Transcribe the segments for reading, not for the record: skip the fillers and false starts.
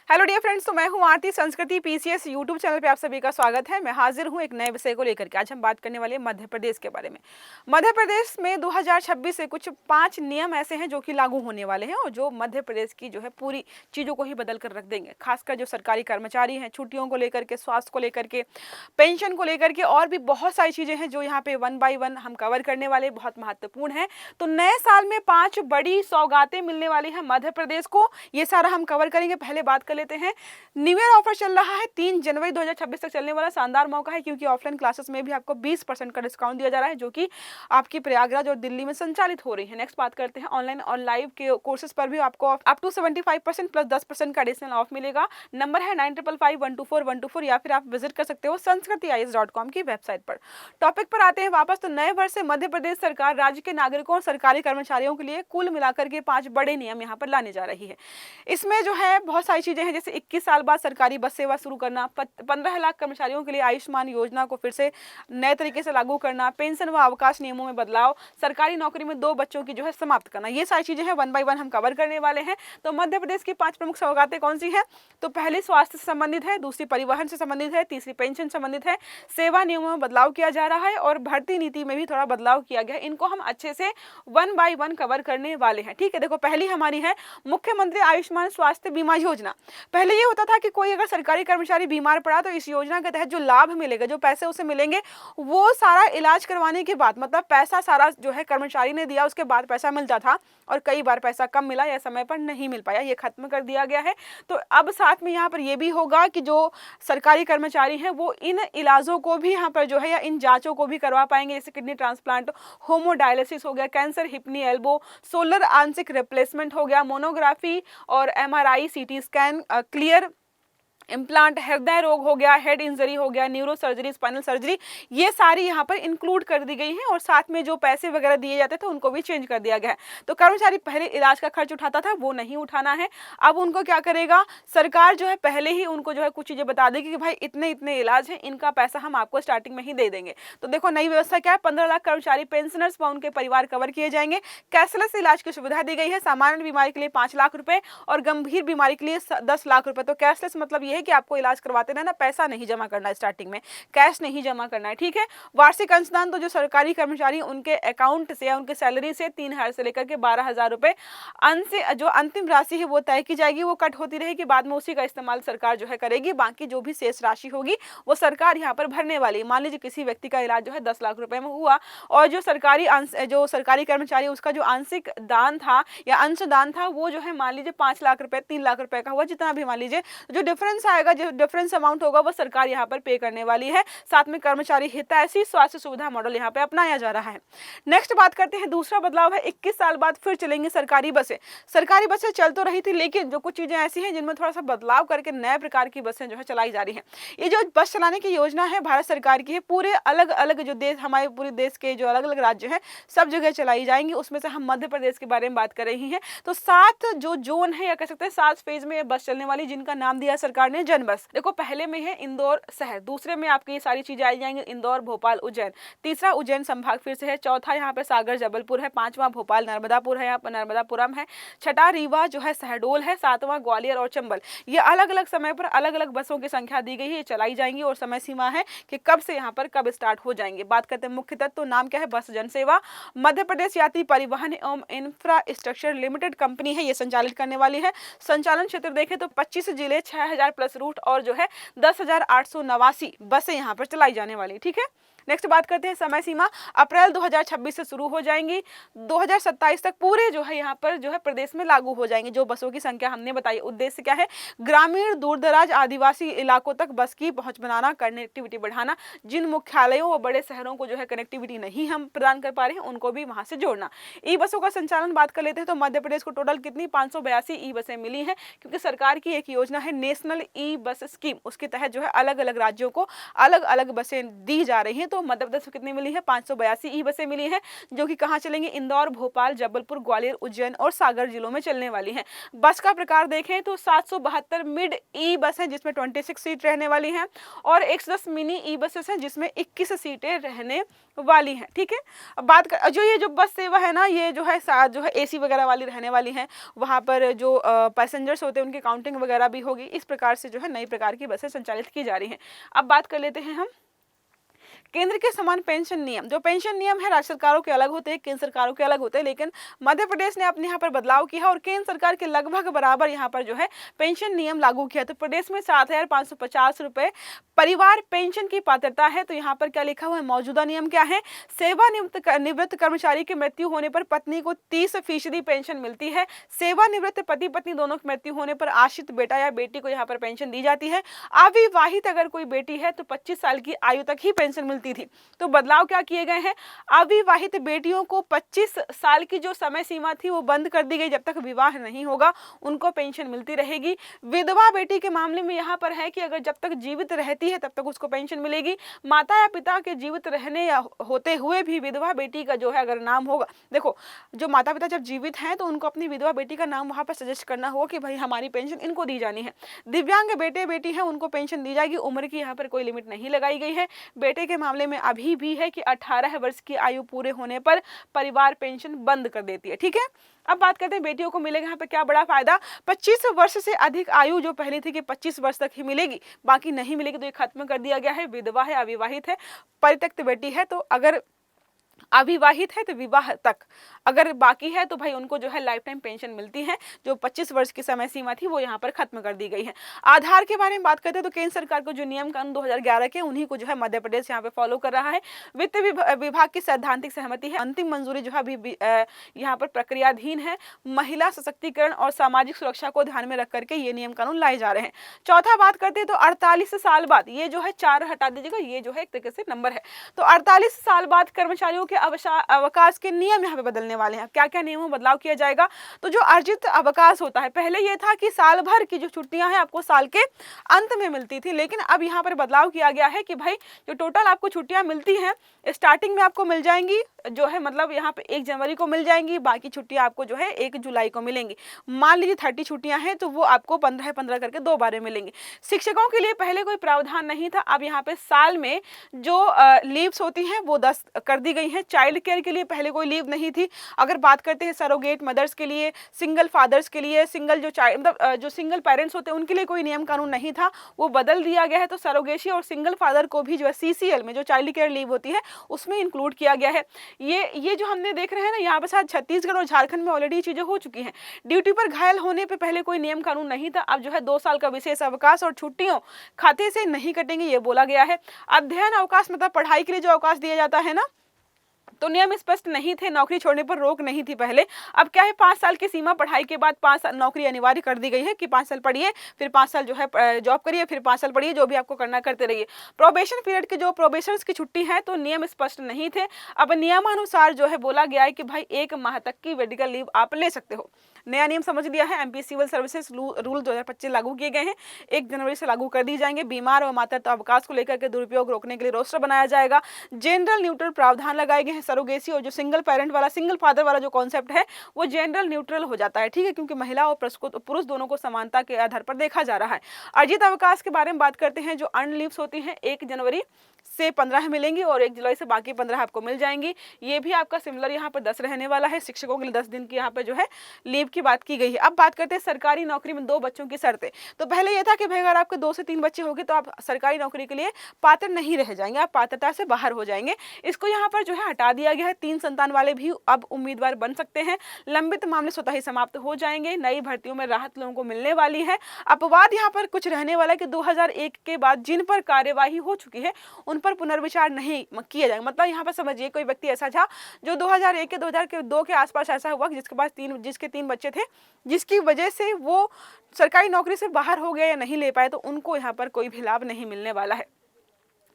Hello dear friends, तो मैं हूं आरती। संस्कृति पीसीएस यूट्यूब चैनल पे आप सभी का स्वागत है। मैं हाजिर हूं एक नए विषय को लेकर के। आज हम बात करने वाले हैं मध्य प्रदेश के बारे में। मध्य प्रदेश में 2026 से कुछ 5 नियम ऐसे हैं जो कि लागू होने वाले हैं और जो मध्य प्रदेश की जो है पूरी चीज़ों को ही बदल कर रख देंगे। खासकर जो सरकारी कर्मचारी हैं, छुट्टियों को लेकर के, स्वास्थ्य को लेकर के, पेंशन को लेकर के और भी बहुत सारी चीज़ें हैं जो यहाँ पे 1 बाय 1 हम कवर करने वाले, बहुत महत्वपूर्ण है। तो नए साल में 5 बड़ी सौगातें मिलने वाली हैं मध्य प्रदेश को, ये सारा हम कवर करेंगे। पहले बात कर लेते हैं, न्यू ईयर ऑफर चल रहा है 3 जनवरी 2026 तक चलने वाला शानदार मौका है, क्योंकि ऑफलाइन क्लासेस में भी आपको 20% का डिस्काउंट दिया जा रहा है जो कि आपकी प्रयागराज और दिल्ली में संचालित हो रही है। नेक्स्ट बात करते हैं, ऑनलाइन और लाइव के कोर्सेज पर भी आपको अप टू 75% प्लस 10% का एडिशनल ऑफ मिलेगा। नंबर है 9555124124 या फिर आप विजिट कर सकते हो sanskritis.com की वेबसाइट पर। टॉपिक पर आते हैं वापस। तो नए वर्ष से मध्य प्रदेश सरकार राज्य के नागरिकों और सरकारी कर्मचारियों के लिए कुल मिलाकर के 5 बड़े नियम यहाँ पर लाने जा रही है। इसमें जो है बहुत सारी चीजें हैं, जैसे 21 साल बाद सरकारी बस सेवा शुरू करना, 15 लाख कर्मचारियों के लिए आयुष्मान योजना को फिर से नए तरीके से लागू करना, पेंशन व अवकाश नियमों में बदलाव, सरकारी नौकरी में 2 बच्चों की जो है समाप्त करना। ये सारी चीजें हैं 1 बाय 1 हम कवर करने वाले हैं। तो मध्य प्रदेश की 5 प्रमुख सौगातें कौन सी हैं? तो पहली स्वास्थ्य से संबंधित है, दूसरी परिवहन से संबंधित है, तीसरी पेंशन संबंधित है, सेवा नियमों में बदलाव किया जा रहा है और भर्ती नीति में भी थोड़ा बदलाव किया गया है। इनको हम अच्छे से 1 बाय 1 कवर करने वाले हैं। ठीक है, देखो पहली हमारी है मुख्यमंत्री आयुष्मान स्वास्थ्य बीमा योजना। पहले ये होता था कि कोई अगर सरकारी कर्मचारी बीमार पड़ा तो इस योजना के तहत जो लाभ मिलेगा, जो पैसे उसे मिलेंगे, वो सारा इलाज करवाने के बाद, मतलब पैसा सारा जो है कर्मचारी ने दिया उसके बाद पैसा मिलता था, और कई बार पैसा कम मिला या समय पर नहीं मिल पाया, ये खत्म कर दिया गया है। तो अब साथ में यहाँ पर ये भी होगा कि जो सरकारी कर्मचारी हैं वो इन इलाजों को भी यहाँ पर जो है या इन जांचों को भी करवा पाएंगे, जैसे किडनी ट्रांसप्लांट, होमोडायलिसिस हो गया, कैंसर, हिपनी एल्बो, सोलर आंशिक रिप्लेसमेंट हो गया, मोनोग्राफी और MRI, CT scan, clear implant, हृदय रोग हो गया, हेड इंजरी हो गया, न्यूरो सर्जरी, स्पाइनल सर्जरी, ये सारी यहाँ पर इंक्लूड कर दी गई हैं। और साथ में जो पैसे वगैरह दिए जाते थे उनको भी चेंज कर दिया गया है। तो कर्मचारी पहले इलाज का खर्च उठाता था, वो नहीं उठाना है। अब उनको क्या करेगा, सरकार जो है पहले ही उनको जो है कुछ चीज़ें बता देगी कि भाई इतने इतने इलाज हैं, इनका पैसा हम आपको स्टार्टिंग में ही दे देंगे। तो देखो नई व्यवस्था क्या है, 15 लाख कर्मचारी पेंशनर्स व उनके परिवार कवर किए जाएंगे। कैशलेस इलाज की सुविधा दी गई है, सामान्य बीमारी के लिए 5 लाख रुपए और गंभीर बीमारी के लिए 10 लाख रुपए। तो कैशलेस मतलब ये है कि आपको इलाज करवाते रहना, पैसा नहीं जमा करना है, स्टार्टिंग में कैश नहीं जमा करना है। ठीक है, वार्षिक अंशदान तो जो सरकारी कर्मचारी उनके अकाउंट से या उनके सैलरी से 3,000 से लेकर के 12,000 रुपए जो अंतिम राशि है वो तय की जाएगी, वो कट होती रहेगी, बाद में उसी का इस्तेमाल सरकार जो है करेगी। बाकी जो भी शेष राशि होगी वो सरकार यहाँ पर भरने वाली है। मान लीजिए किसी व्यक्ति का इलाज जो है 10 लाख रुपए में हुआ और जो सरकारी कर्मचारी उसका जो आंशिक दान था या अंशदान था वो जो है मान लीजिए 5 लाख रुपए, 3 लाख रुपए का हुआ, जितना भी मान लीजिए, जो डिफरेंस आएगा, जो डिफरेंस अमाउंट होगा वो सरकार यहाँ पर पे करने वाली है। साथ में कर्मचारी हितैषी स्वास्थ्य सुविधा मॉडल यहाँ पे अपनाया जा रहा है। नेक्स्ट बात करते हैं, दूसरा बदलाव है 21 साल बाद फिर चलेंगी सरकारी बसें। सरकारी बसें चल तो रही थी, लेकिन जो कुछ चीजें ऐसी हैं जिनमें थोड़ा सा बदलाव करके नए प्रकार की बसें जो है चलाई जा रही हैं। ये जो बस चलाने की योजना है भारत सरकार की है, पूरे अलग अलग जो देश, हमारे पूरे देश के जो अलग अलग राज्य हैं सब जगह चलाई जाएंगी। उसमें से हम मध्य प्रदेश के बारे में बात कर रही हैं। तो 7 जो जोन है या कह सकते हैं 7 फेज में ये बस चलने वाली, जिनका नाम दिया सरकार ने जन बस। देखो पहले में है इंदौर शहर, दूसरे में आपकी ये सारी चीजें आई जाएंगी, इंदौर, भोपाल, उज्जैन, तीसरा उज्जैन संभाग फिर से है, चौथा यहाँ पे सागर जबलपुर है, 5वां भोपाल नर्मदापुर है, यहाँ पर नर्मदापुरम है, छठा रीवा जो है शहडोल है, 7वां ग्वालियर और चंबल। ये अलग अलग समय पर अलग अलग बसों की संख्या दी गई है, ये चलाई जाएंगी और समय सीमा है कि कब से यहाँ पर कब स्टार्ट हो जाएंगे। बात करते हैं मुख्य तत्व, नाम क्या है, बस जनसेवा मध्य प्रदेश यात्री परिवहन एवं इंफ्रास्ट्रक्चर लिमिटेड कंपनी है, ये संचालित करने वाली है। संचालन क्षेत्र देखें तो 25 जिले, 6,000 प्लस रूट और जो है 10,889 बसें यहाँ पर चलाई जाने वाली। ठीक है, नेक्स्ट बात करते हैं समय सीमा, अप्रैल 2026 से शुरू हो जाएंगी, 2027 तक पूरे जो है यहाँ पर जो है प्रदेश में लागू हो जाएंगे। जो बसों की संख्या हमने बताई, उद्देश्य क्या है, ग्रामीण, दूरदराज, आदिवासी इलाकों तक बस की पहुंच बनाना, कनेक्टिविटी बढ़ाना, जिन मुख्यालयों व बड़े शहरों को जो है कनेक्टिविटी नहीं हम प्रदान कर पा रहे हैं उनको भी वहां से जोड़ना। ई बसों का संचालन बात कर लेते हैं तो मध्य प्रदेश को टोटल कितनी 582 ई बसें मिली हैं, क्योंकि सरकार की एक योजना है नेशनल ई बस स्कीम, उसके तहत जो है अलग अलग राज्यों को अलग अलग बसें दी जा रही हैं। तो मध्य प्रदेश में कितनी मिली है, 582 ई बसें मिली हैं, जो कि कहाँ चलेंगी, इंदौर, भोपाल, जबलपुर, ग्वालियर, उज्जैन और सागर जिलों में चलने वाली हैं। बस का प्रकार देखें तो 772 मिड ई बस है जिसमें 26 सीट रहने वाली हैं और 110 मिनी ई बसेस हैं जिसमें 21 सीटें रहने वाली हैं। ठीक है, अब बात कर जो ये जो बस सेवा है ना, ये जो है एसी वगैरह वाली रहने वाली हैं, वहाँ पर जो पैसेंजर्स होते हैं उनकी काउंटिंग वगैरह भी होगी। इस प्रकार से जो है नई प्रकार की बसें संचालित की जा रही हैं। अब बात कर लेते हैं हम केंद्र के समान पेंशन नियम। जो पेंशन नियम है राज्य सरकारों के अलग होते हैं, केंद्र सरकारों के अलग होते हैं, लेकिन मध्य प्रदेश ने अपने यहाँ पर बदलाव किया और केंद्र सरकार के लगभग बराबर यहाँ पर जो है पेंशन नियम लागू किया। तो प्रदेश में 7,550 रुपए परिवार पेंशन की पात्रता है। तो यहाँ पर क्या लिखा हुआ है, मौजूदा नियम क्या है, सेवानिवृत्त कर्मचारी की मृत्यु होने पर पत्नी को 30% पेंशन मिलती है। सेवानिवृत्त पति पत्नी दोनों की मृत्यु होने पर आश्रित बेटा या बेटी को यहाँ पर पेंशन दी जाती है। अविवाहित अगर कोई बेटी है तो 25 साल की आयु तक ही पेंशन मिलती थी। तो बदलाव क्या किए गए हैं, अविवाहित बेटियों को 25 साल की जो समय सीमा थी वो बंद कर दी गई, जब तक विवाह नहीं होगा उनको पेंशन मिलती रहेगी। विधवा बेटी के मामले में यहाँ पर है कि अगर जब तक जीवित रहती है तब तक उसको पेंशन मिलेगी। माता या पिता के जीवित रहने या होते हुए भी विधवा बेटी का जो है अगर नाम होगा, देखो जो माता पिता जब जीवित हैं तो उनको अपनी विधवा बेटी का नाम वहां पर सजेस्ट करना होगा कि भाई हमारी पेंशन इनको दी जानी है। दिव्यांग बेटे बेटी है उनको पेंशन दी जाएगी। उम्र की यहाँ पर कोई लिमिट नहीं लगाई गई है। बेटे के मामले में अभी भी है कि 18 वर्ष की आयु पूरे होने पर परिवार पेंशन बंद कर देती है। ठीक है, अब बात करते हैं बेटियों को मिलेगा यहाँ पे क्या बड़ा फायदा। 25 वर्ष से अधिक आयु जो पहले थी कि 25 वर्ष तक ही मिलेगी, बाकी नहीं मिलेगी, तो ये खत्म कर दिया गया है। विधवा है, अविवाहित है, परित्यक्त बेटी है, तो अगर अविवाहित है तो विवाह तक, अगर बाकी है तो भाई उनको जो है लाइफ टाइम पेंशन मिलती है। जो 25 वर्ष की समय सीमा थी वो यहाँ पर खत्म कर दी गई है। आधार के बारे में बात करते हैं तो केंद्र सरकार को जो नियम कानून 2011 के उन्हीं को जो है मध्य प्रदेश यहाँ पे फॉलो कर रहा है। वित्त विभाग की सैद्धांतिक सहमति है, अंतिम मंजूरी जो है अभी यहाँ पर प्रक्रियाधीन है। महिला सशक्तिकरण और सामाजिक सुरक्षा को ध्यान में रख करके ये नियम कानून लाए जा रहे हैं। चौथा बात करते हैं तो 48 साल बाद, ये जो है 4 हटा दीजिएगा, ये जो है एक तरीके से नंबर है, तो 48 साल बाद कर्मचारियों के अवकाश के नियम यहाँ पे बदलने वाले हैं। क्या क्या नियमों में बदलाव किया जाएगा, तो जो अर्जित अवकाश होता है, पहले ये था कि साल भर की जो छुट्टियां हैं आपको साल के अंत में मिलती थी, लेकिन अब यहाँ पर बदलाव किया गया है कि भाई जो टोटल आपको छुट्टियां मिलती हैं स्टार्टिंग में आपको मिल जाएंगी, जो है मतलब यहाँ पे 1 जनवरी को मिल जाएंगी, बाकी छुट्टियां आपको जो है 1 जुलाई को मिलेंगी। मान लीजिए 30 छुट्टियां हैं तो वो आपको 15 करके 2 बार मिलेंगी। शिक्षकों के लिए पहले कोई प्रावधान नहीं था, अब यहाँ पे साल में जो लीव्स होती हैं वो 10 कर दी गई हैं। चाइल्ड केयर के लिए पहले कोई लीव नहीं थी। अगर बात करते हैं सरोगेट मदर्स के लिए, सिंगल फादर्स के लिए, सिंगल जो मतलब जो सिंगल पेरेंट्स होते हैं उनके लिए कोई नियम कानून नहीं था, वो बदल दिया गया है। तो सरोगेसी और सिंगल फादर को भी जो है सीसीएल में जो चाइल्ड केयर लीव होती है उसमें इंक्लूड किया गया है। ये जो हमने देख रहे हैं ना, यहाँ पर शायद छत्तीसगढ़ और झारखंड में ऑलरेडी चीजें हो चुकी हैं। ड्यूटी पर घायल होने पर पहले कोई नियम कानून नहीं था, अब जो है 2 साल का विशेष अवकाश और छुट्टियों खाते से नहीं कटेंगे, ये बोला गया है। अध्ययन अवकाश मतलब पढ़ाई के लिए जो अवकाश दिया जाता है ना, तो नियम स्पष्ट नहीं थे, नौकरी छोड़ने पर रोक नहीं थी पहले। अब क्या है, 5 साल की सीमा, पढ़ाई के बाद 5 साल नौकरी अनिवार्य कर दी गई है कि 5 साल पढ़िए, फिर 5 साल जो है जॉब करिए, फिर 5 साल पढ़िए, जो भी आपको करना करते रहिए। प्रोबेशन पीरियड के जो प्रोबेशंस की छुट्टी है तो नियम स्पष्ट नहीं थे। अब नियमानुसार जो है बोला गया है कि भाई 1 माह तक की मेडिकल लीव आप ले सकते हो। नया नियम समझ लिया है। एमपी सिविल सर्विसेज रूल 2025 लागू किए गए हैं, 1 जनवरी से लागू कर दी जाएंगे। बीमार और मातृत्व अवकाश को लेकर के दुरुपयोग रोकने के लिए रोस्टर बनाया जाएगा। जनरल न्यूट्रल प्रावधान लगाए गए हैं। सरोगेसी और जो सिंगल पेरेंट वाला, सिंगल फादर वाला जो कॉन्सेप्ट है वो जनरल न्यूट्रल हो जाता है, ठीक है, क्योंकि महिला और पुरुष दोनों को समानता के आधार पर देखा जा रहा है। अर्जित अवकाश के बारे में बात करते हैं। जो अर्न लीव्स होती हैं 1 जनवरी से 15 मिलेंगी और 1 जुलाई से बाकी 15 आपको मिल जाएंगी। ये भी आपका सिमिलर यहाँ पर 10 रहने वाला है। शिक्षकों के लिए 10 दिन की यहाँ पे जो है लीव की बात की गई है। अब बात करते हैं सरकारी नौकरी में 2 बच्चों की शर्तें। तो पहले ये था कि भाई अगर आपके 2 से 3 बच्चे होंगे तो आप सरकारी नौकरी के लिए पात्र नहीं रह जाएंगे, आप पात्रता से बाहर हो जाएंगे। इसको यहाँ पर जो है हटा दिया गया है। 3 संतान वाले भी अब उम्मीदवार बन सकते हैं। लंबित मामले स्वतः ही समाप्त हो जाएंगे। नई भर्तियों में राहत लोगों को मिलने वाली है। अपवाद यहाँ पर कुछ रहने वाला है कि 2001 के बाद जिन पर कार्यवाही हो चुकी है उन पर पुनर्विचार नहीं किया जाएगा। मतलब यहाँ पर समझिए कोई व्यक्ति ऐसा था जो 2001 के 2002 के आसपास ऐसा हुआ कि जिसके 3 बच्चे थे, जिसकी वजह से वो सरकारी नौकरी से बाहर हो गया या नहीं ले पाए, तो उनको यहाँ पर कोई भी लाभ नहीं मिलने वाला है।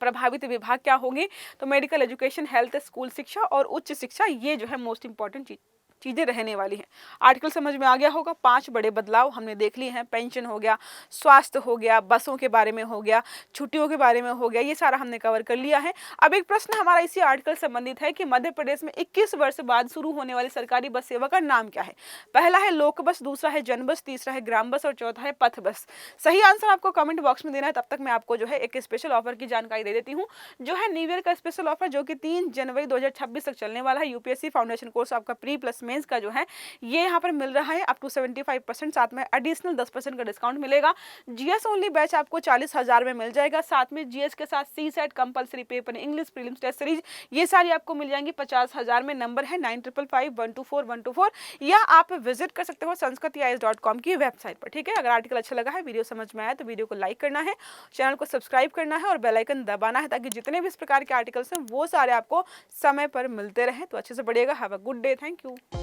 प्रभावित विभाग क्या होंगे, तो मेडिकल एजुकेशन, हेल्थ, स्कूल शिक्षा और उच्च शिक्षा, ये जो है मोस्ट इंपॉर्टेंट चीज चीज़ें रहने वाली हैं। आर्टिकल समझ में आ गया होगा। 5 बड़े बदलाव हमने देख लिए हैं। पेंशन हो गया, स्वास्थ्य हो गया, बसों के बारे में हो गया, छुट्टियों के बारे में हो गया, ये सारा हमने कवर कर लिया है। अब एक प्रश्न हमारा इसी आर्टिकल से संबंधित है कि मध्य प्रदेश में 21 वर्ष बाद शुरू होने वाली सरकारी बस सेवा का नाम क्या है? पहला है लोक बस, दूसरा है जन बस, तीसरा है ग्राम बस और चौथा है पथ बस। सही आंसर आपको कमेंट बॉक्स में देना है। तब तक मैं आपको जो है एक स्पेशल ऑफर की जानकारी दे देती हूँ, जो है न्यू ईयर का स्पेशल ऑफर, जो कि 3 जनवरी 2026 तक चलने वाला है। यूपीएससी फाउंडेशन कोर्स आपका प्री प्लस मेंस का जो है ये यहाँ पर मिल रहा है अप टू 75%, साथ में एडिशनल 10% का डिस्काउंट मिलेगा। जीएस ओनली बैच आपको 40,000 में मिल जाएगा। साथ में जीएस के साथ CSAT compulsory paper, English prelims test series, ये सारी आपको मिल जाएंगी 50,000 में। नंबर है 9555124124, या आप विजिट कर सकते हो sanskritis.com की वेबसाइट पर। ठीक है, अगर आर्टिकल अच्छा लगा है, वीडियो समझ में आया तो वीडियो को लाइक करना है, चैनल को सब्सक्राइब करना है और बेल आइकन दबाना है, ताकि जितने भी इस प्रकार के आर्टिकल्स हैं वो सारे आपको समय पर मिलते रहें। तो अच्छे से पढ़िएगा। Have a good day. Thank you.